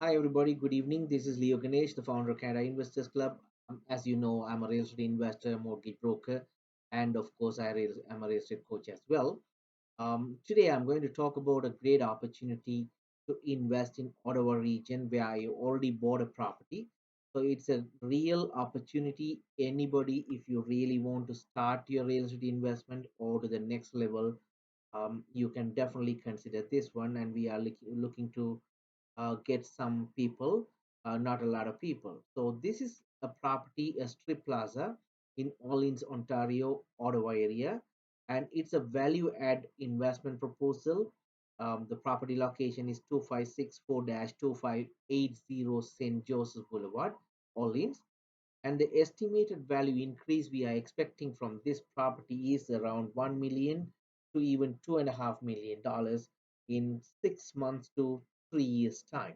Hi, everybody. Good evening. This is Leo Ganesh, the founder of Canada Investors Club. As you know, I'm a real estate investor, mortgage broker, and of course, I'm a real estate coach as well. Today, I'm going to talk about a great opportunity to invest in Ottawa region where I already bought a property. So it's a real opportunity. Anybody, if you really want to start your real estate investment or to the next level, you can definitely consider this one. And we are looking to get some people, not a lot of people. So this is a property, a strip plaza in Orleans, Ontario, Ottawa area, and it's a value add investment proposal. The property location is 2564-2580 St. Joseph Boulevard, Orleans. And the estimated value increase we are expecting from this property is around 1 million to even $2.5 million in 6 months to 3 years time.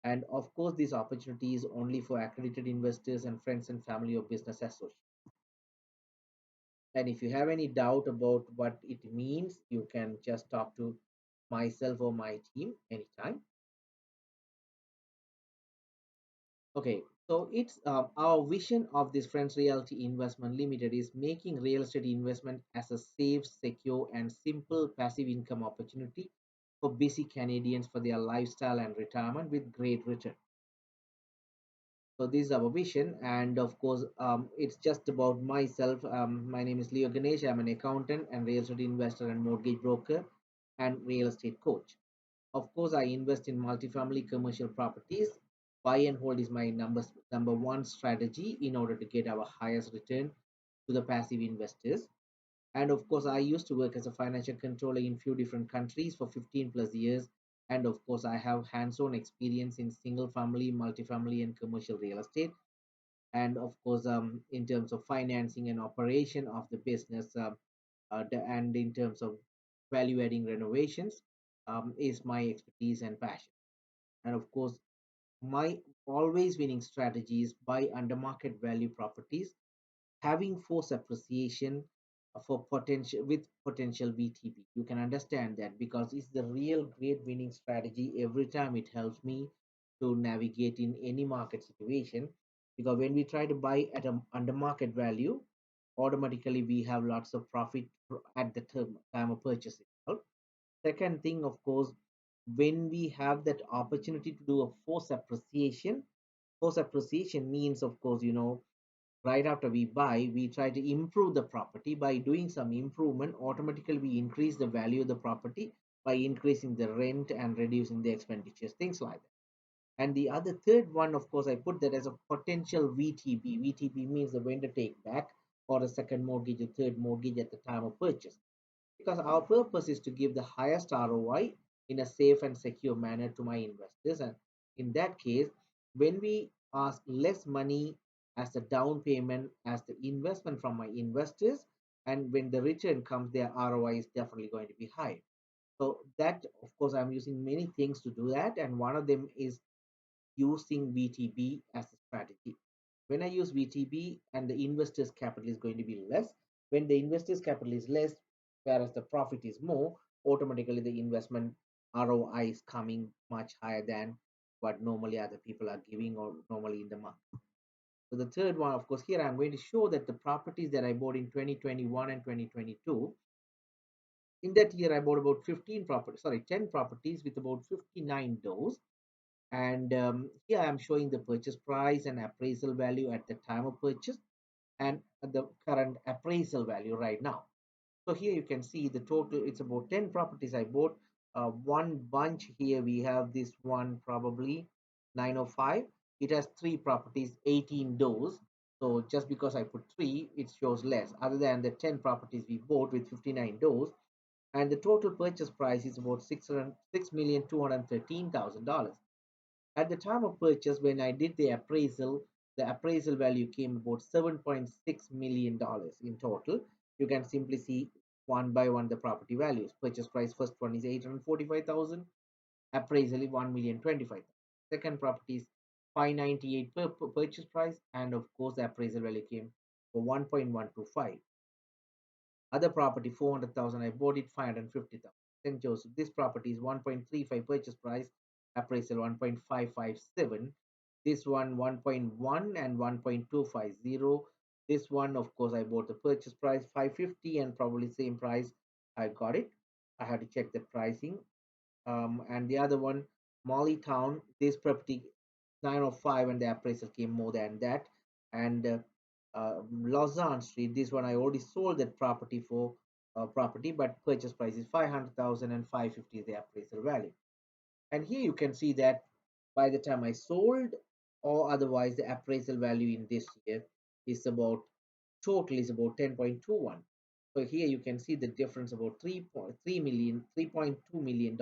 And of course, this opportunity is only for accredited investors and friends and family or business associates. And if you have any doubt about what it means, you can just talk to myself or my team anytime. Okay, so it's our vision of this Friends Realty Investment Limited is making real estate investment as a safe, secure, and simple passive income opportunity for busy Canadians for their lifestyle and retirement with great return. So this is our vision, and of course, it's just about myself. My name is Leo Ganesh. I'm an accountant and real estate investor and mortgage broker and real estate coach. Of course, I invest in multifamily commercial properties. Buy and hold is my number one strategy in order to get our highest return to the passive investors. And of course, I used to work as a financial controller in few different countries for 15 plus years. And of course, I have hands-on experience in single family, multifamily, and commercial real estate. And of course, in terms of financing and operation of the business, and in terms of value-adding renovations, is my expertise and passion. And of course, my always winning strategy is buy under market value properties having force appreciation for potential VTB. You can understand that because it's the real great winning strategy. Every time it helps me to navigate in any market situation. Because when we try to buy at a under market value, automatically we have lots of profit at the time of purchase itself. Second thing, of course, when we have that opportunity to do a force appreciation means, of course, right after we buy, we try to improve the property. By doing some improvement, automatically we increase the value of the property by increasing the rent and reducing the expenditures, things like that. And the other third one, of course, I put that as a potential VTB. VTB means the vendor take back or a second mortgage or third mortgage at the time of purchase, because our purpose is to give the highest ROI in a safe and secure manner to my investors. And in that case, when we ask less money as the down payment as the investment from my investors, and when the return comes, their ROI is definitely going to be high. So that, of course, I'm using many things to do that, and one of them is using VTB as a strategy. When I use VTB and the investor's capital is going to be less, when the investor's capital is less, whereas the profit is more, automatically the investment ROI is coming much higher than what normally other people are giving or normally in the market. So the third one, of course, here I'm going to show that the properties that I bought in 2021 and 2022, in that year I bought about 10 properties with about 59 doors. And here I'm showing the purchase price and appraisal value at the time of purchase and the current appraisal value right now. So here you can see the total, it's about 10 properties I bought. One bunch here, we have this one probably 905. It has three properties, 18 doors. So just because I put three, it shows less. Other than the 10 properties we bought with 59 doors, and the total purchase price is about $6,213,000. At the time of purchase, when I did the appraisal value came about $7.6 million in total. You can simply see one by one the property values. Purchase price first one is 845,000, appraisal is 1,025,000. Second property is 598 per purchase price, and of course the appraisal value came for 1.125. Other property 400,000, I bought it 550,000. St. Joseph, this property is 1.35 purchase price, appraisal 1.557. This one 1.1 and 1.250. This one, of course, I bought the purchase price 550 and probably same price I got it. I had to check the pricing. And the other one, Molly Town, this property 905 and the appraisal came more than that. And Lausanne Street, this one I already sold that property for property, but purchase price is 500,000 and 550 is the appraisal value. And here you can see that by the time I sold or otherwise the appraisal value in this year is about total is about 10.21. So here you can see the difference about 3.3 million, $3.2 million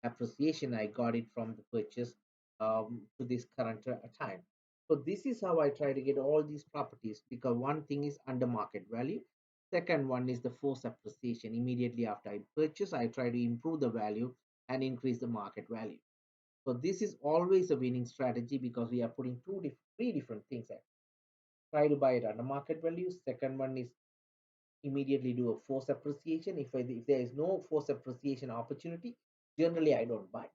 appreciation I got it from the purchase to this current time. So this is how I try to get all these properties, because one thing is under market value. Second one is the forced appreciation. Immediately after I purchase, I try to improve the value and increase the market value. So this is always a winning strategy because we are putting three different things at. Try to buy it under market value. Second one is immediately do a forced appreciation. If there is no forced appreciation opportunity, generally I don't buy.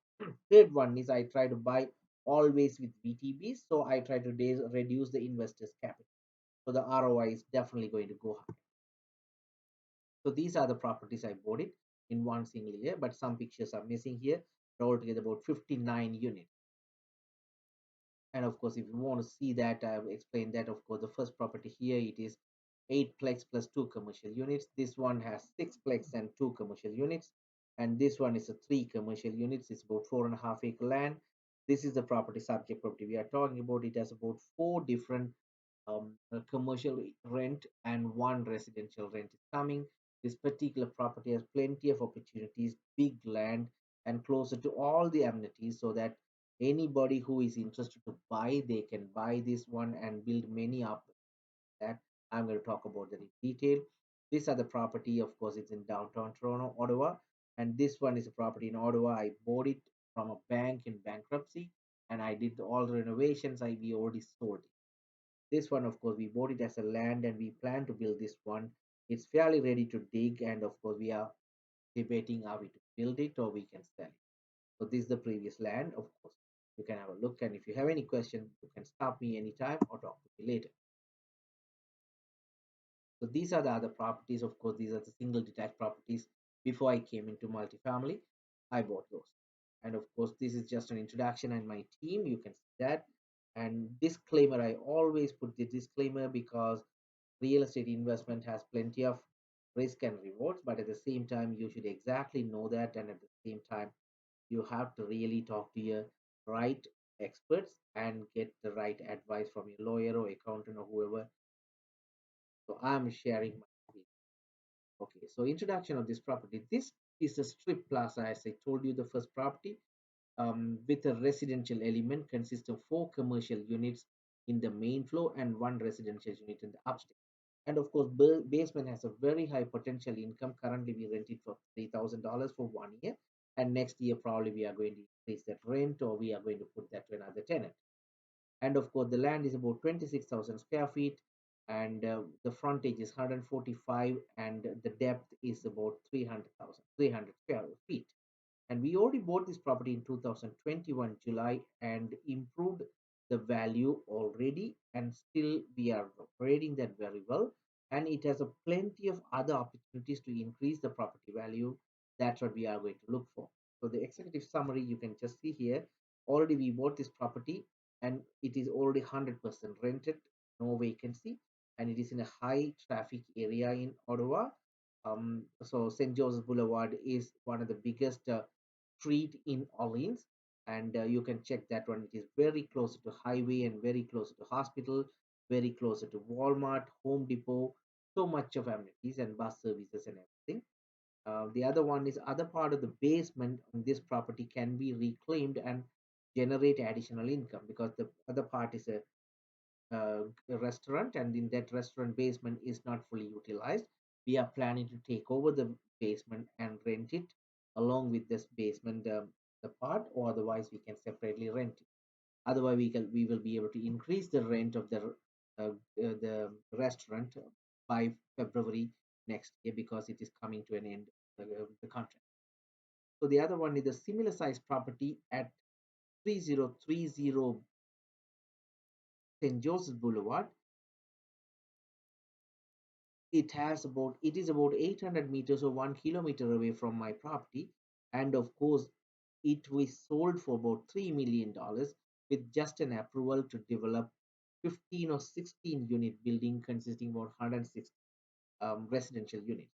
Third one is I try to buy always with VTBs. So I try to reduce the investor's capital. So the ROI is definitely going to go high. So these are the properties I bought it in one single year, but some pictures are missing here. Altogether about 59 units. And of course, if you want to see that, I've explained that. Of course, the first property here, it is 8 plex plus 2 commercial units. This one has 6 plex and 2 commercial units. And this one is a 3 commercial units. It's about 4.5 acre land. This is the property subject property we are talking about. It has about 4 different commercial rent and 1 residential rent is coming. This particular property has plenty of opportunities, big land, and closer to all the amenities, so that anybody who is interested to buy, they can buy this one and build many up. That I'm going to talk about that in detail. These are the property, of course, it's in downtown Toronto, Ottawa, and this one is a property in Ottawa. I bought it from a bank in bankruptcy, and I did all the renovations. We already sold it. This one, of course, we bought it as a land and we plan to build this one. It's fairly ready to dig, and of course, we are debating are we to build it or we can sell it. So this is the previous land, of course. You can have a look, and if you have any question, you can stop me anytime or talk to me later. So these are the other properties. Of course, these are the single detached properties. Before I came into multifamily, I bought those. And of course, this is just an introduction and my team. You can see that. And disclaimer, I always put the disclaimer because real estate investment has plenty of risk and rewards, but at the same time, you should exactly know that. And at the same time, you have to really talk to your right experts and get the right advice from your lawyer or accountant or whoever. So I'm sharing my opinion. Okay, so introduction of this property. This is a strip plaza, as I told you, the first property with a residential element consists of 4 commercial units in the main floor and 1 residential unit in the upstairs. And of course, basement has a very high potential income. Currently, we rent it for $3,000 for 1 year, and next year probably we are going to increase that rent or we are going to put that to another tenant. And of course, the land is about 26,000 square feet, and the frontage is 145, and the depth is about 300 square feet. And we already bought this property in 2021 July and improved the value already, and still we are operating that very well, and it has a plenty of other opportunities to increase the property value. That's what we are going to look for. So the executive summary, you can just see here, already we bought this property and it is already 100% rented, no vacancy, and it is in a high traffic area in Ottawa. So St. Joseph Boulevard is one of the biggest street in Orleans, and you can check that one. It is very close to highway and very close to hospital, very close to Walmart, Home Depot, so much of amenities and bus services and everything. The other one is other part of the basement on this property can be reclaimed and generate additional income, because the other part is a restaurant, and in that restaurant basement is not fully utilized. We are planning to take over the basement and rent it along with this basement, the part, or otherwise we can separately rent it. Otherwise we will be able to increase the rent of the restaurant by February next year, because it is coming to an end, the contract. So the other one is a similar size property at 3030 St. Joseph Boulevard. It is about 800 meters or 1 kilometer away from my property, and of course it was sold for about $3 million with just an approval to develop 15 or 16 unit building consisting of 106 residential units.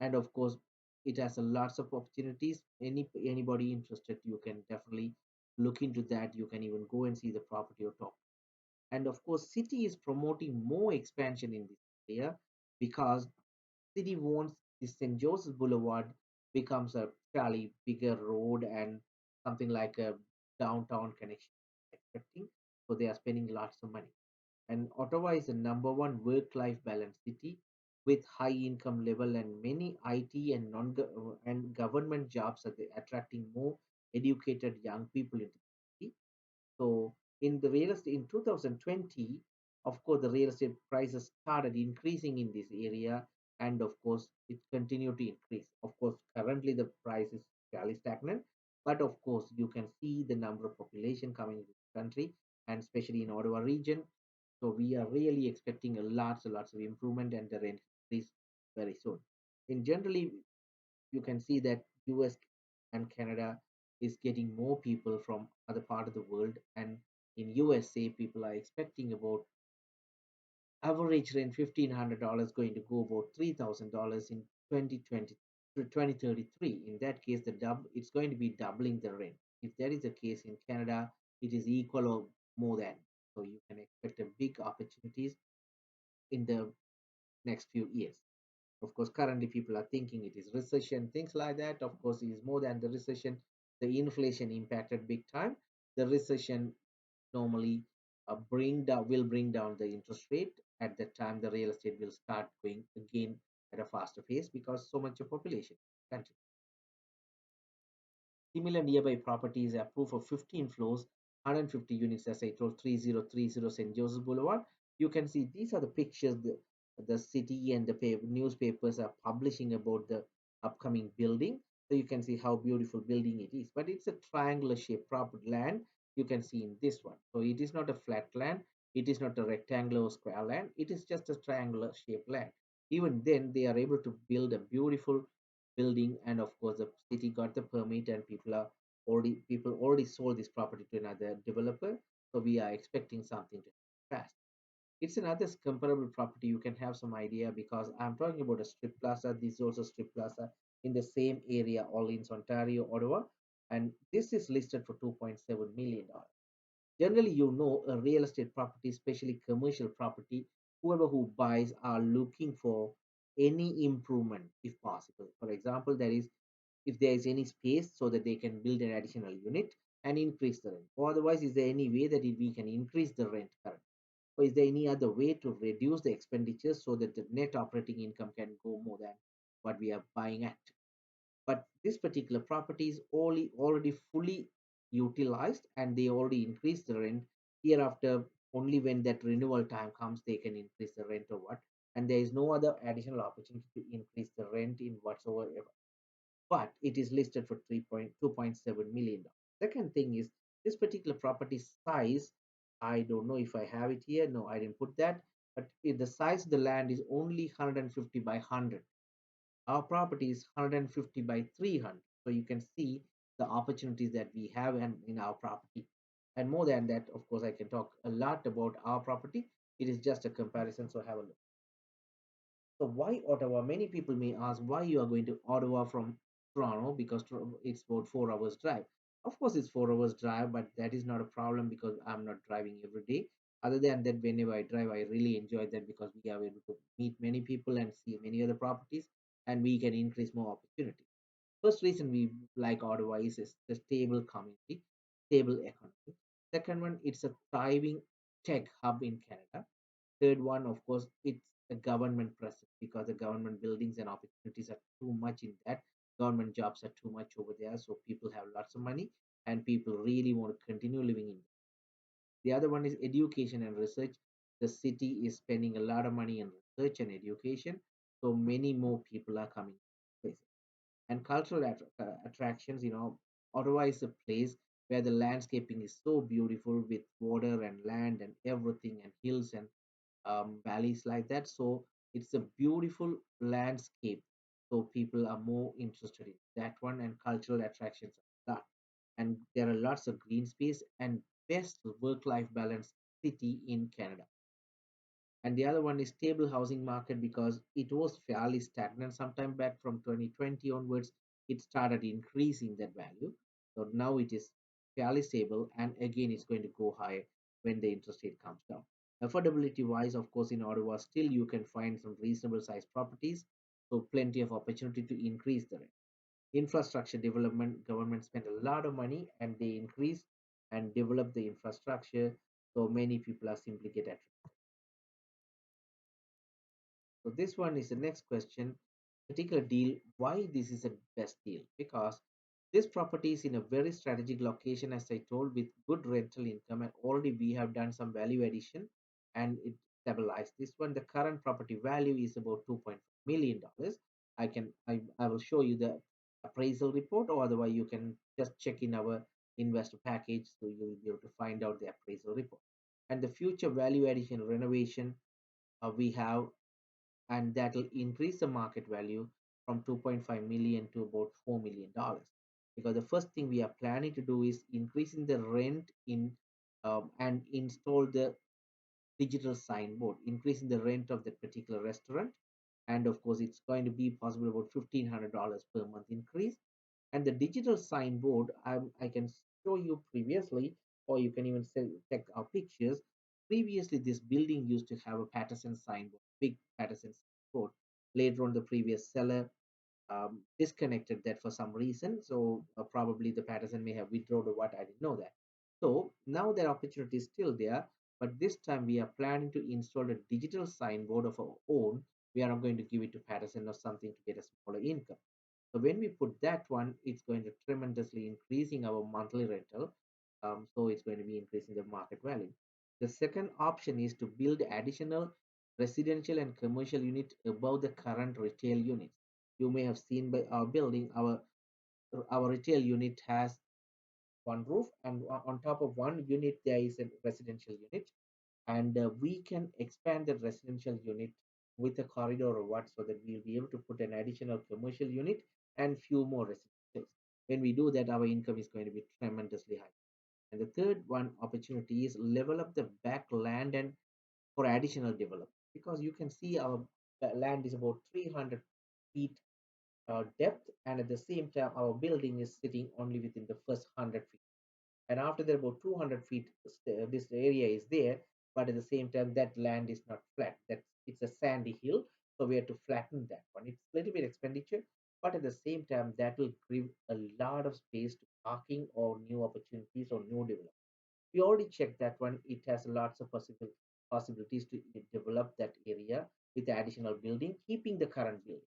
And of course it has a lots of opportunities. Anybody interested, you can definitely look into that. You can even go and see the property or talk. And of course city is promoting more expansion in this area because city wants the St. Joseph Boulevard becomes a fairly bigger road and something like a downtown connection expecting. So they are spending lots of money. And Ottawa is the number one work-life balance city with high income level and many IT and non and government jobs are attracting more educated young people into the city. So in the real estate in 2020, of course, the real estate prices started increasing in this area, and of course, it continued to increase. Of course, currently the price is fairly stagnant, but of course, you can see the number of population coming into the country, and especially in Ottawa region. So we are really expecting lots of improvement and the rent increase very soon. In generally, you can see that US and Canada is getting more people from other part of the world, and in USA people are expecting about average rent $1,500 going to go about $3,000 in 2020 to 2033. In that case, it's going to be doubling the rent. If that is the case in Canada, it is equal or more than. So you can expect a big opportunities in the next few years. Of course, currently people are thinking it is recession, things like that. Of course, it is more than the recession. The inflation impacted big time. The recession normally will bring down the interest rate. At that time, the real estate will start going again at a faster pace because so much of population. Continue. Similar nearby properties are proof of 15 floors, 150 units, as I told, 3030 St. Joseph Boulevard. You can see these are the pictures the city and the newspapers are publishing about the upcoming building. So you can see how beautiful building it is. But it's a triangular shaped property land you can see in this one. So it is not a flat land. It is not a rectangular or square land. It is just a triangular shaped land. Even then, they are able to build a beautiful building, and of course the city got the permit and people already sold this property to another developer. So we are expecting something to fast. It's another comparable property. You can have some idea because I'm talking about a strip plaza. This is also strip plaza in the same area, Orleans, Ontario, Ottawa, and this is listed for $2.7 million. Generally, a real estate property, especially commercial property, whoever who buys are looking for any improvement if possible. For example, there is if there is any space so that they can build an additional unit and increase the rent. Or otherwise, is there any way that we can increase the rent current? Or is there any other way to reduce the expenditures so that the net operating income can go more than what we are buying at? But this particular property is already fully utilized and they already increased the rent. Hereafter, only when that renewal time comes, they can increase the rent or what. And there is no other additional opportunity to increase the rent in whatsoever. But it is listed for 2.7 million. Second thing is this particular property size. I don't know if I have it here. No, I didn't put that. But the size of the land is only 150 by 100. Our property is 150 by 300. So you can see the opportunities that we have in our property. And more than that, of course, I can talk a lot about our property. It is just a comparison. So have a look. So why Ottawa? Many people may ask why you are going to Ottawa from Toronto because it's about 4 hours drive. Of course, it's 4 hours drive, but that is not a problem because I'm not driving every day. Other than that, whenever I drive, I really enjoy that because we are able to meet many people and see many other properties, and we can increase more opportunity. First reason we like Ottawa is the stable community, stable economy. Second one, it's a thriving tech hub in Canada. Third one, of course, it's a government presence because the government buildings and opportunities are too much in that. Government jobs are too much over there, so people have lots of money and people really want to continue living in. The other one is education and research. The city is spending a lot of money on research and education, so many more people are coming to places. And cultural attractions, Ottawa is a place where the landscaping is so beautiful with water and land and everything and hills and valleys like that. So it's a beautiful landscape. So people are more interested in that one, and cultural attractions are that. And there are lots of green space and best work-life balance city in Canada. And the other one is stable housing market because it was fairly stagnant sometime back from 2020 onwards. It started increasing that value. So now it is fairly stable, and again it's going to go high when the interest rate comes down. Affordability wise, of course, in Ottawa, still you can find some reasonable sized properties, so plenty of opportunity to increase the rent. Infrastructure development, government spent a lot of money and they increase and develop the infrastructure, so many people are simply get attracted. So this one is the next question. Particular deal. Why this is a best deal? Because this property is in a very strategic location, as I told, with good rental income, and already we have done some value addition, and it stabilized. This one, the current property value is about $2.5 million. I will show you the appraisal report, or otherwise you can just check in our investor package, so you will be able to find out the appraisal report. And the future value addition renovation, we have, and that will increase the market value from 2.5 million to about $4 million, because the first thing we are planning to do is increasing the rent in and install the digital signboard, increasing the rent of that particular restaurant. And of course it's going to be possible about $1,500 per month increase. And the digital signboard, I can show you previously, or you can even check our pictures. Previously, this building used to have a Patterson signboard, big Patterson signboard. Later on, the previous seller disconnected that for some reason. So probably the Patterson may have withdrawn or what, I didn't know that. So now that opportunity is still there, but this time we are planning to install a digital signboard of our own. We are not going to give it to Patterson or something to get a smaller income. So when we put that one, it's going to tremendously increasing our monthly rental. So it's going to be increasing the market value. The second option is to build additional residential and commercial unit above the current retail units. You may have seen by our building, our retail unit has one roof, and on top of one unit there is a residential unit, and we can expand the residential unit with a corridor or what, so that we'll be able to put an additional commercial unit and few more residentials. When we do that, our income is going to be tremendously high. And the third one opportunity is level up the back land and for additional development, because you can see our land is about 300 feet depth, and at the same time our building is sitting only within the first 100 feet, and after that about 200 feet this area is there, but at the same time that land is not flat, that it's a sandy hill, so we have to flatten that one. It's a little bit expenditure, but at the same time that will give a lot of space to parking or new opportunities or new development. We already checked that one. It has lots of possibilities to develop that area with the additional building, keeping the current building.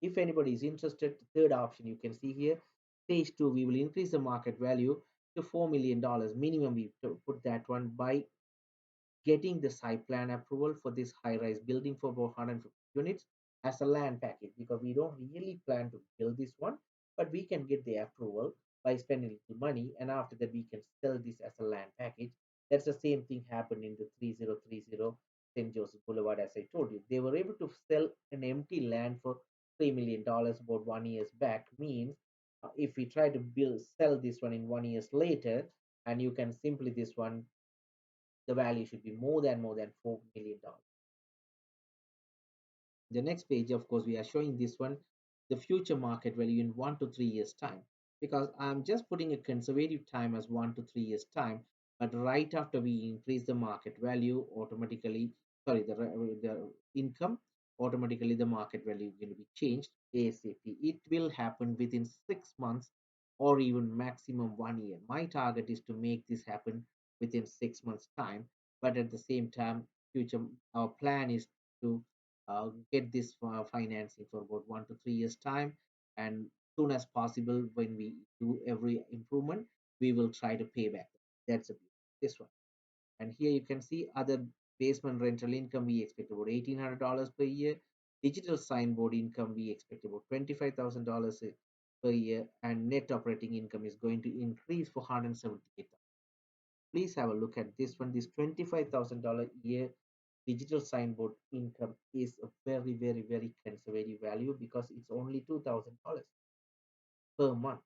If anybody is interested, third option you can see here, stage two, we will increase the market value to $4 million minimum. We put that one by getting the site plan approval for this high-rise building for about 150 units as a land package, because we don't really plan to build this one, but we can get the approval by spending little money, and after that we can sell this as a land package. That's the same thing happened in the 3030 St. Joseph Boulevard. As I told you, they were able to sell an empty land for $3 million about 1 years back. Means if we try to sell this one in 1 years later, and you can simply this one, the value should be more than $4 million. The next page, of course, we are showing this one, the future market value in 1 to 3 years time, because I'm just putting a conservative time as 1 to 3 years time, but right after we increase the market value automatically, sorry, the income, automatically the market value is going to be changed ASAP. It will happen within 6 months or even maximum 1 year. My target is to make this happen within 6 months time, but at the same time, future our plan is to get this financing for about 1 to 3 years time, and soon as possible when we do every improvement, we will try to pay back. That's a this one. And here you can see other basement rental income, we expect about $1,800 per year. Digital signboard income, we expect about $25,000 per year, and net operating income is going to increase for 178. Please have a look at this one. This $25,000 year digital signboard income is a very, very, very conservative value because it's only $2,000 per month.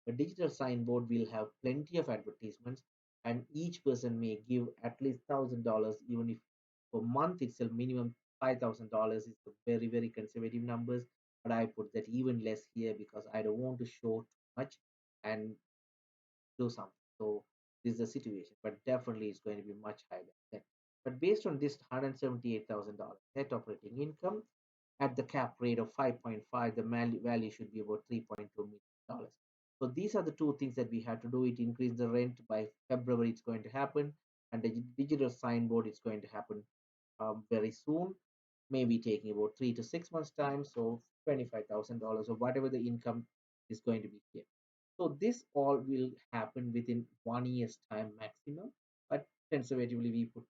A digital signboard will have plenty of advertisements, and each person may give at least $1,000, even if per month itself minimum $5,000 is a very, very conservative numbers. But I put that even less here because I don't want to show too much and do something. So this is the situation, but definitely it's going to be much higher than that. But based on this $178,000 net operating income at the cap rate of 5.5, the value should be about $3.2 million. So these are the two things that we have to do. It increase the rent by February, it's going to happen, and the digital signboard is going to happen very soon, maybe taking about 3 to 6 months time. So $25,000 or whatever the income is going to be here. So this all will happen within 1 year's time maximum, but conservatively we put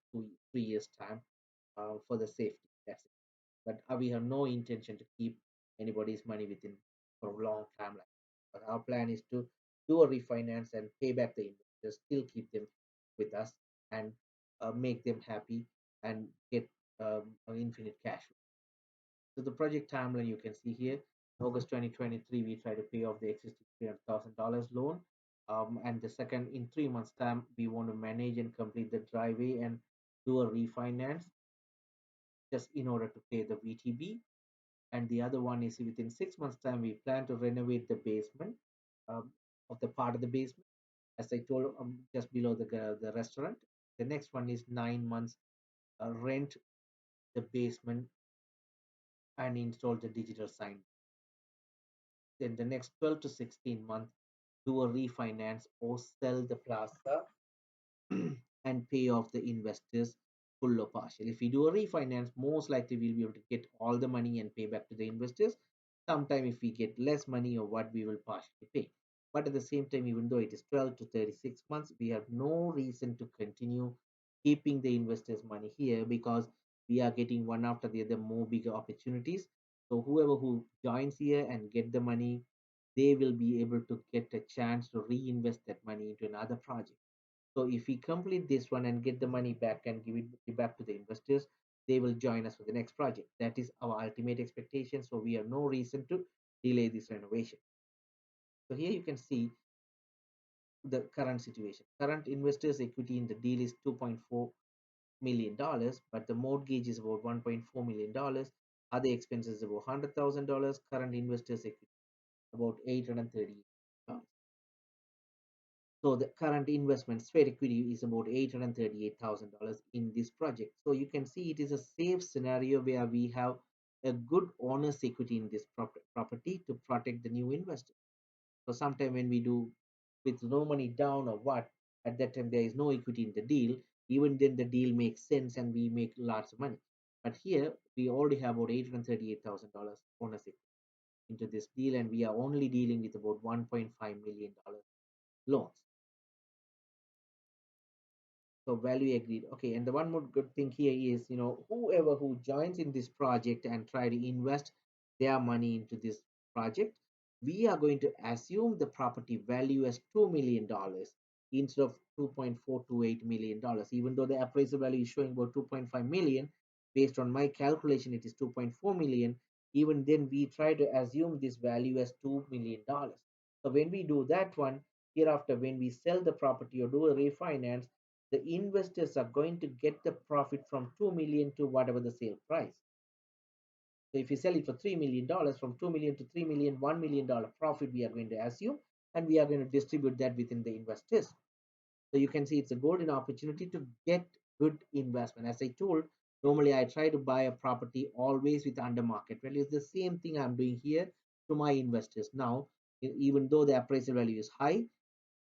3 years time for the safety. That's it. But we have no intention to keep anybody's money within for a long time. Like, but our plan is to do a refinance and pay back the investors, still keep them with us, and make them happy and get an infinite cash flow. So the project timeline you can see here, August 2023, we try to pay off the existing $300,000 loan. And the second, in 3 months' time, we want to manage and complete the driveway and do a refinance just in order to pay the VTB. And the other one is within 6 months' time, we plan to renovate the basement um, of the part of the basement, as I told, just below the restaurant. The next one is 9 months rent the basement and install the digital sign. Then the next 12 to 16 months, do a refinance or sell the plaza and pay off the investors full or partial. If we do a refinance, most likely we'll be able to get all the money and pay back to the investors. Sometime if we get less money or what, we will partially pay. But at the same time, even though it is 12 to 36 months, we have no reason to continue keeping the investors' money here because we are getting one after the other more bigger opportunities. So whoever who joins here and get the money, they will be able to get a chance to reinvest that money into another project. So if we complete this one and get the money back and give it back to the investors, they will join us for the next project. That is our ultimate expectation. So we have no reason to delay this renovation. So here you can see the current situation. Current investors' equity in the deal is $2.4 million, but the mortgage is about $1.4 million. Other expenses about $100,000. Current investors' equity about $830,000. So the current investment sweat equity is about $838,000 in this project. So you can see it is a safe scenario where we have a good owner's equity in this property to protect the new investor. So sometime when we do with no money down or what, at that time there is no equity in the deal. Even then the deal makes sense and we make lots of money. But here we already have about $838,000 owner's equity into this deal, and we are only dealing with about $1.5 million loans. So value agreed. Okay, and the one more good thing here is, whoever who joins in this project and try to invest their money into this project, we are going to assume the property value as $2 million instead of $2.428 million. Even though the appraisal value is showing about 2.5 million, based on my calculation, it is 2.4 million. Even then, we try to assume this value as $2 million. So when we do that one, hereafter, when we sell the property or do a refinance, the investors are going to get the profit from 2 million to whatever the sale price. So if you sell it for $3 million, from 2 million to 3 million, $1 million profit we are going to assume, and we are going to distribute that within the investors. So you can see it's a golden opportunity to get good investment. As I told, normally I try to buy a property always with under market value. It's the same thing I'm doing here to my investors. Now, even though the appraisal value is high,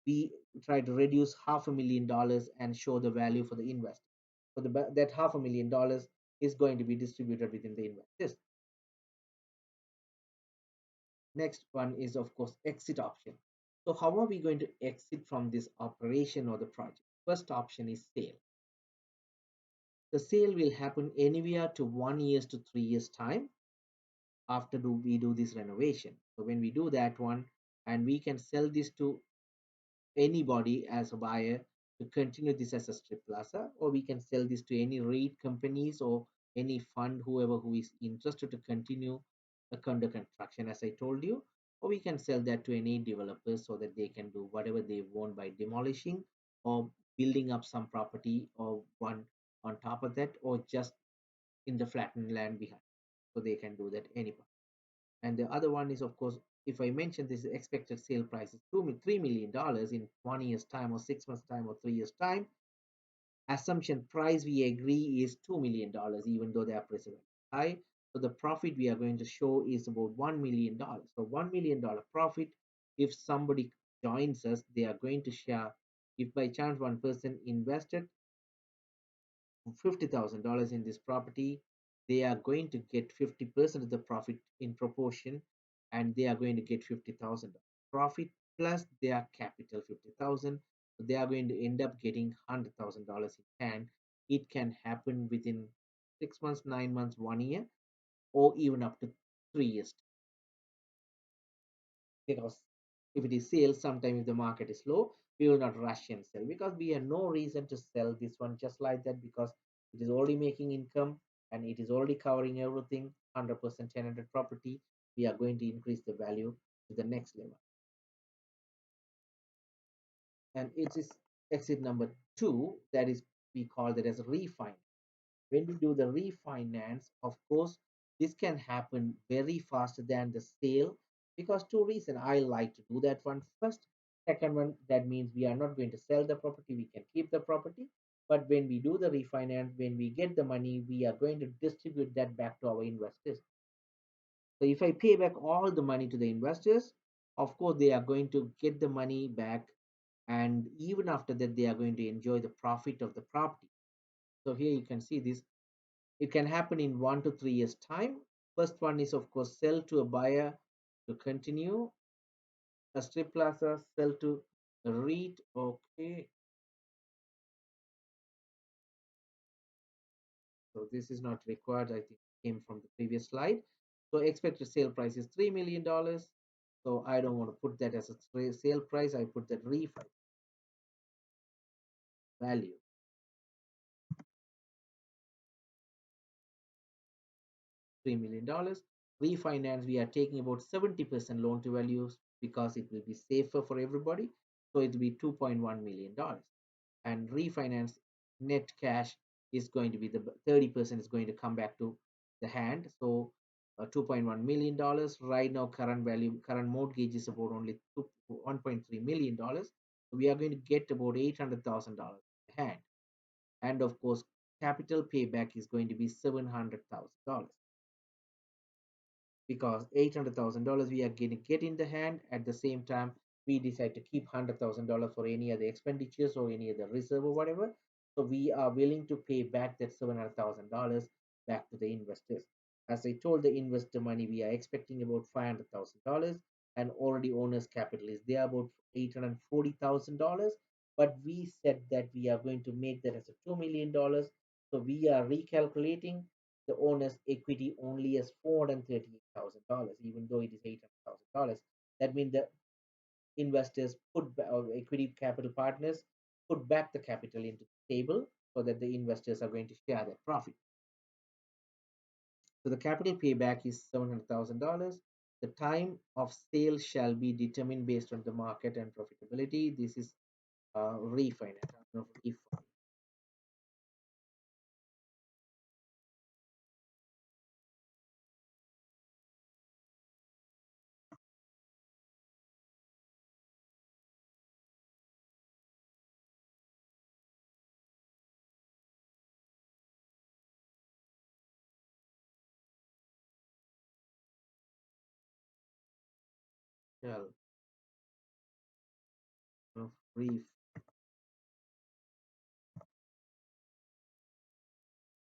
we try to reduce $500,000 and show the value for the investor. So that $500,000 is going to be distributed within the investors. Next one is, of course, exit option. So how are we going to exit from this operation or the project? First option is sale. The sale will happen anywhere to 1 year to 3 years time after we do this renovation. So when we do that one, and we can sell this to anybody as a buyer to continue this as a strip plaza, or we can sell this to any REIT companies or any fund, whoever who is interested to continue the condo construction, as I told you, or we can sell that to any developers so that they can do whatever they want by demolishing or building up some property or one on top of that, or just in the flattened land behind. So they can do that anyone. And the other one is, of course, if I mention this expected sale price is $3 million in 1 year's time, or 6 months' time, or 3 years' time, assumption price we agree is $2 million, even though they are present high. So the profit we are going to show is about $1 million. So $1 million profit. If somebody joins us, they are going to share. If by chance one person invested $50,000 in this property, they are going to get 50% of the profit in proportion, and they are going to get 50,000 profit plus their capital 50,000. So they are going to end up getting $100,000 in hand. It can happen within 6 months, 9 months, 1 year, or even up to 3 years, because if it is sales, sometimes if the market is low, we will not rush and sell, because we have no reason to sell this one just like that, because it is already making income and it is already covering everything. 100% tenanted property, we are going to increase the value to the next level. And it is exit number two, that is, we call that as refinance. When we do the refinance, of course, this can happen very faster than the sale, because two reasons I like to do that one. First, second one, that means we are not going to sell the property, we can keep the property. But when we do the refinance, when we get the money, we are going to distribute that back to our investors. So if I pay back all the money to the investors, of course, they are going to get the money back. And even after that, they are going to enjoy the profit of the property. So here you can see this. It can happen in 1 to 3 years' time. First one is, of course, sell to a buyer to continue. A strip plaza, sell to a REIT. Okay. So this is not required. I think it came from the previous slide. So expected sale price is $3 million. So I don't want to put that as a sale price. I put that refi value. $3 million. Refinance, we are taking about 70% loan to value because it will be safer for everybody. So it will be $2.1 million. And refinance net cash is going to be the 30% is going to come back to the hand. So $2.1 million right now, current value, current mortgage is about only $1.3 million. So we are going to get about $800,000 in hand. And of course, capital payback is going to be $700,000, because $800,000 we are going to get in the hand. At the same time, we decide to keep $100,000 for any other expenditures or any other reserve or whatever. So we are willing to pay back that $700,000 back to the investors. As I told the investor money, we are expecting about $500,000, and already owner's capital is there about $840,000. But we said that we are going to make that as a $2 million. So we are recalculating the owner's equity only as $438,000, even though it is $800,000. That means the investors or equity capital partners put back the capital into the table, so that the investors are going to share their profit. So the capital payback is $700,000. The time of sale shall be determined based on the market and profitability. This is refinance. Shall brief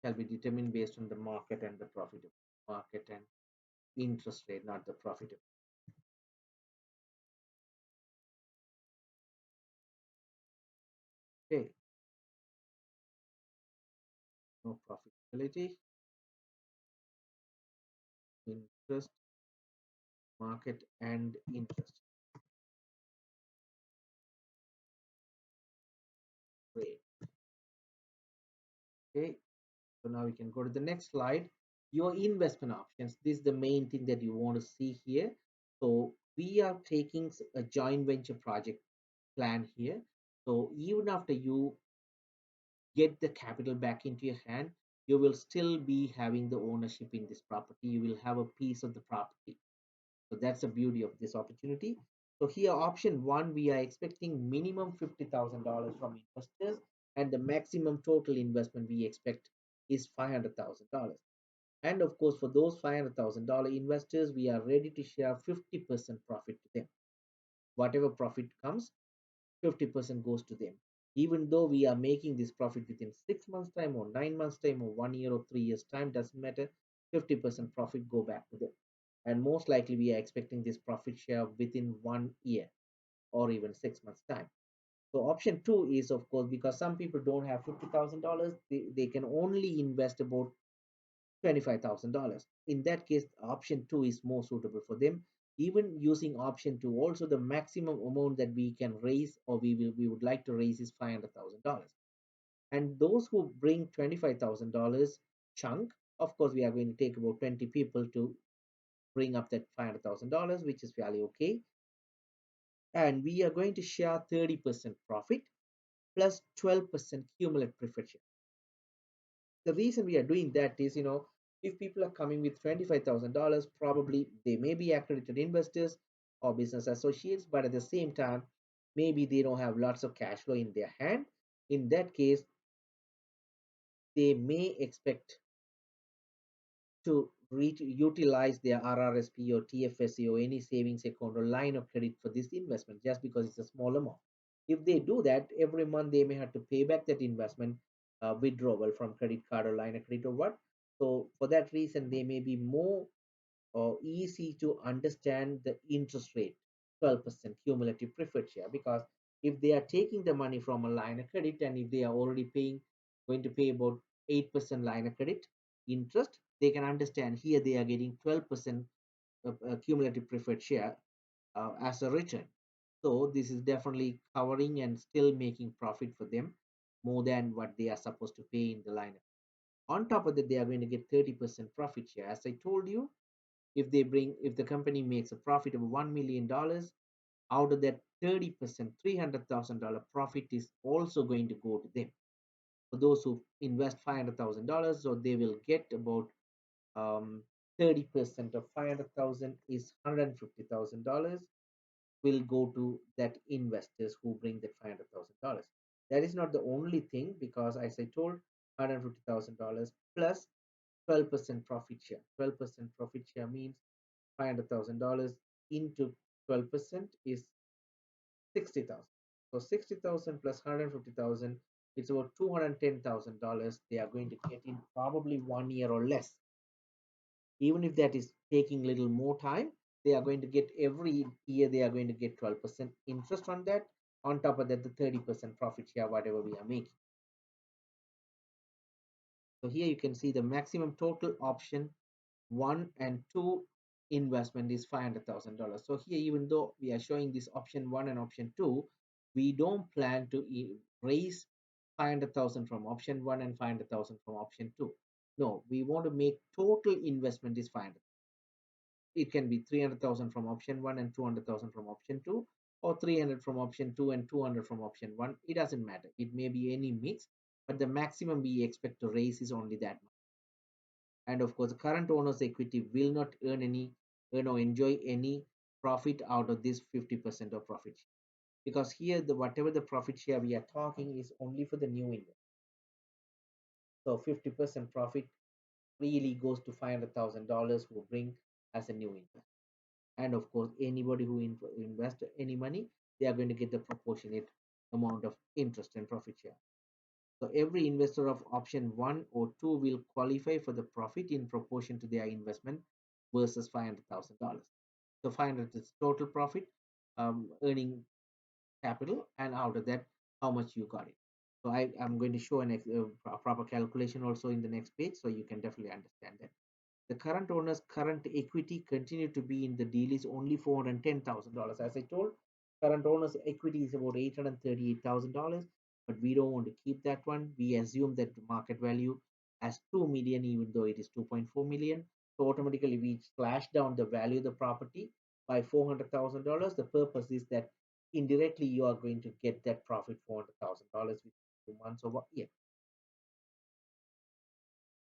shall be determined based on the market and the profit market and interest rate, not the profit. Okay, no profitability, interest, market, and interest. Great. Okay, so now we can go to the next slide. Your investment options. This is the main thing that you want to see here. So we are taking a joint venture project plan here. So even after you get the capital back into your hand, you will still be having the ownership in this property. You will have a piece of the property. So that's the beauty of this opportunity. So here, option one, we are expecting minimum $50,000 from investors, and the maximum total investment we expect is $500,000. And of course, for those $500,000 investors, we are ready to share 50% profit to them. Whatever profit comes, 50% goes to them. Even though we are making this profit within 6 months' time, or 9 months' time, or 1 year or 3 years' time, doesn't matter. 50% profit go back to them. And most likely, we are expecting this profit share within 1 year or even 6 months' time. So option two is, of course, because some people don't have $50,000, they can only invest about $25,000. In that case, option two is more suitable for them. Even using option two, also the maximum amount that we can raise, or we would like to raise, is $500,000. And those who bring $25,000 chunk, of course, we are going to take about 20 people to bring up that $500,000, which is fairly okay. And we are going to share 30% profit plus 12% cumulative preferred share. The reason we are doing that is, if people are coming with $25,000, probably they may be accredited investors or business associates, but at the same time, maybe they don't have lots of cash flow in their hand. In that case, they may expect to utilize their RRSP or TFSA or any savings account or line of credit for this investment just because it's a small amount. If they do that, every month they may have to pay back that investment withdrawal from credit card or line of credit or what. So for that reason, they may be more easy to understand the interest rate, 12% cumulative preferred share, because if they are taking the money from a line of credit, and if they are already going to pay about 8% line of credit interest, they can understand here they are getting 12% cumulative preferred share as a return. So this is definitely covering and still making profit for them more than what they are supposed to pay in the line. On top of that, they are going to get 30% profit share. As I told you, if the company makes a profit of $1 million, out of that 30%, $300,000 profit is also going to go to them. For those who invest $500,000, so they will get about 30% of 500,000 is $150,000 will go to that investors who bring that $500,000. That is not the only thing, because as I told, $150,000 plus 12% profit share. 12% profit share means $500,000 into 12% is 60,000. So 60,000 plus 150,000, it's about $210,000 they are going to get in probably 1 year or less. Even if that is taking a little more time, they are going to get every year, they are going to get 12% interest on that. On top of that, the 30% profit share, whatever we are making. So here you can see the maximum total option one and two investment is $500,000. So here, even though we are showing this option one and option two, we don't plan to raise 500,000 from option one and 500,000 from option two. No, we want to make total investment is 500. It can be 300,000 from option one and 200,000 from option two, or 300 from option two and 200 from option one. It doesn't matter. It may be any mix, but the maximum we expect to raise is only that much. And of course, the current owner's equity will not earn or enjoy any profit out of this 50% of profit share. Because here, the whatever the profit share we are talking is only for the new investor. So 50% profit really goes to $500,000 who bring as a new investor. And of course, anybody who invest any money, they are going to get the proportionate amount of interest and profit share. So every investor of option one or two will qualify for the profit in proportion to their investment versus $500,000. So 500 is total profit, earning capital, and out of that, how much you got it. So I'm going to show a proper calculation also in the next page, so you can definitely understand that. The current owner's current equity continue to be in the deal is only $410,000. As I told, current owner's equity is about $838,000. but we don't want to keep that one. We assume that the market value as 2 million, even though it is 2.4 million. So automatically we slash down the value of the property by $400,000. The purpose is that indirectly you are going to get that profit $400,000 within 2 months over year.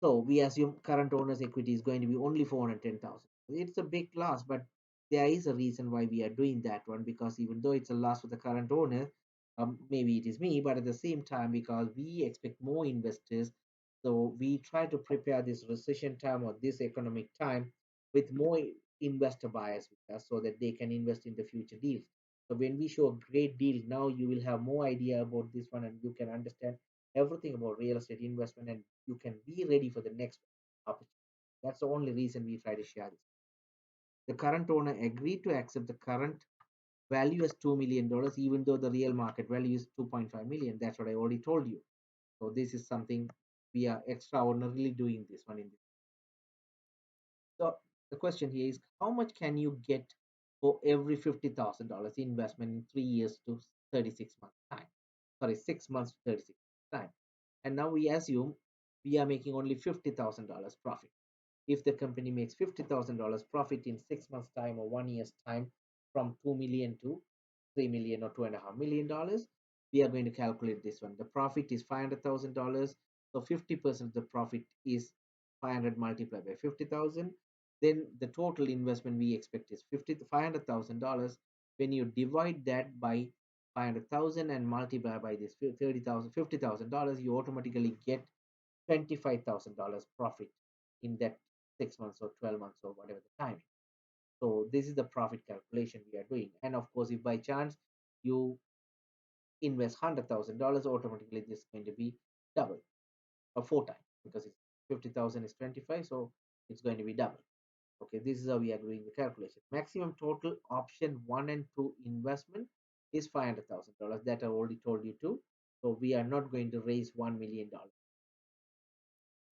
So we assume current owner's equity is going to be only 410,000. It's a big loss, but there is a reason why we are doing that one, because even though it's a loss for the current owner, maybe it is me, but at the same time, because we expect more investors, so we try to prepare this recession time or this economic time with more investor buyers with us so that they can invest in the future deals. So when we show a great deal, now you will have more idea about this one and you can understand everything about real estate investment and you can be ready for the next opportunity. That's the only reason we try to share this. The current owner agreed to accept the current value as $2 million, even though the real market value is 2.5 million. That's what I already told you. So this is something we are extraordinarily doing this one in this. So the question here is, how much can you get for every $50,000 investment in 3 years to 36 months time? Sorry, 6 months to 36 time. And now we assume we are making only $50,000 profit. If the company makes $50,000 profit in 6 months time or 1 year's time, from 2 million to 3 million or $2.5 million, we are going to calculate this one. The profit is $500,000. So 50% of the profit is 500 multiplied by 50,000. Then the total investment we expect is $500,000. When you divide that by 500,000 and multiply by this 30,000, $50,000, you automatically get $25,000 profit in that 6 months or 12 months or whatever the time. So this is the profit calculation we are doing. And of course, if by chance you invest $100,000, automatically this is going to be double or 4 times, because it's 50,000 is 25, so it's going to be double. Okay, this is how we are doing the calculation. Maximum total option 1 and 2 investment is $500,000. That I already told you too. So we are not going to raise $1 million.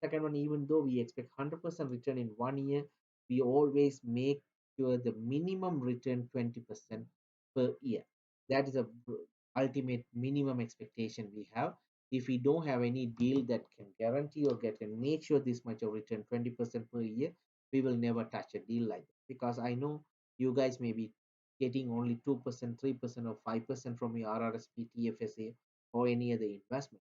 Second one, even though we expect 100% return in 1 year, we always make sure the minimum return 20% per year. That is a ultimate minimum expectation we have. If we don't have any deal that can guarantee or get can make sure this much of return 20% per year, we will never touch a deal like that. Because I know you guys may be getting only 2%, 3%, or 5% from your RRSP, TFSA, or any other investment.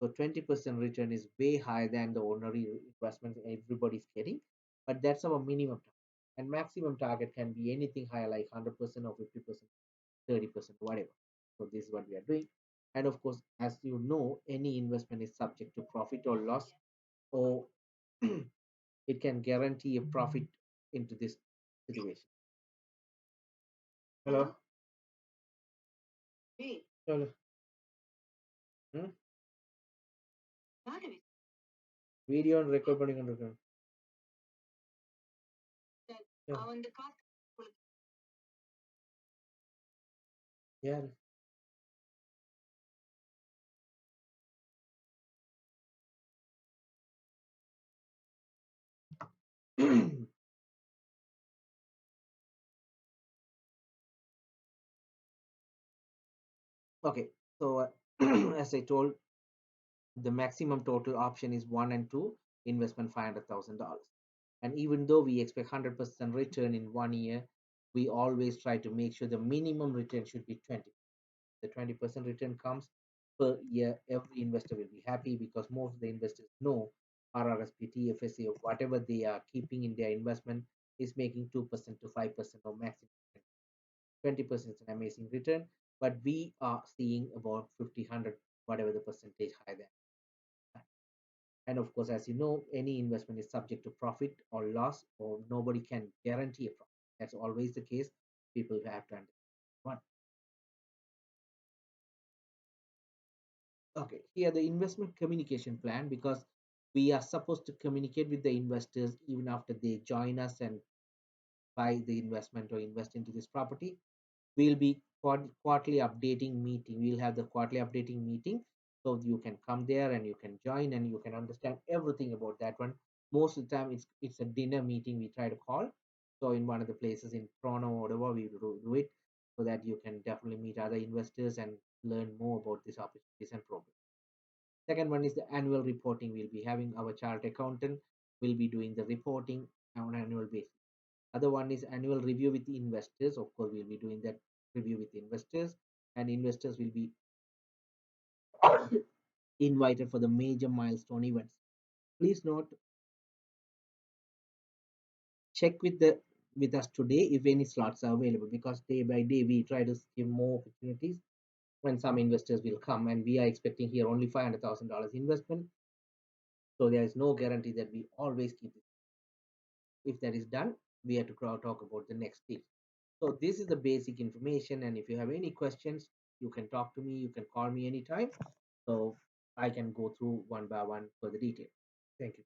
So 20% return is way higher than the ordinary investment everybody's getting, but that's our minimum target. And maximum target can be anything higher, like 100% or 50%, 30%, whatever. So this is what we are doing. And of course, as you know, any investment is subject to profit or loss, or it can guarantee a profit into this situation. Hello. Hello. Hmm? Video and record பண்ணி கொண்டிருக்கேன். Yeah. Okay, so as I told, the maximum total option is 1 and 2, investment $500,000. And even though we expect 100% return in 1 year, we always try to make sure the minimum return should be 20. The 20% return comes per year. Every investor will be happy because most of the investors know RRSP, TFSA, or whatever they are keeping in their investment is making 2% to 5% or maximum 20% is an amazing return. But we are seeing about 50, 100, whatever the percentage higher than. And of course, as you know, any investment is subject to profit or loss, or nobody can guarantee a profit. That's always the case. People have to understand. One. Okay, here the investment communication plan, because we are supposed to communicate with the investors even after they join us and buy the investment or invest into this property. We'll be quarterly updating meeting. We'll have the quarterly updating meeting, so you can come there and you can join and you can understand everything about that one. Most of the time it's a dinner meeting we try to call. So in one of the places in Toronto or whatever, we will do it so that you can definitely meet other investors and learn more about these opportunities and programs. Second one is the annual reporting. We'll be having our chart accountant will be doing the reporting on an annual basis. Other one is annual review with the investors. Of course, we'll be doing that review with the investors, and investors will be invited for the major milestone events. Please note, check with us today if any slots are available, because day by day we try to give more opportunities when some investors will come, and we are expecting here only $500,000 investment, so there is no guarantee that we always keep it. If that is done, we have to talk about the next step. So this is the basic information, and if you have any questions, you can talk to me, you can call me anytime, so I can go through one by one for the detail. Thank you.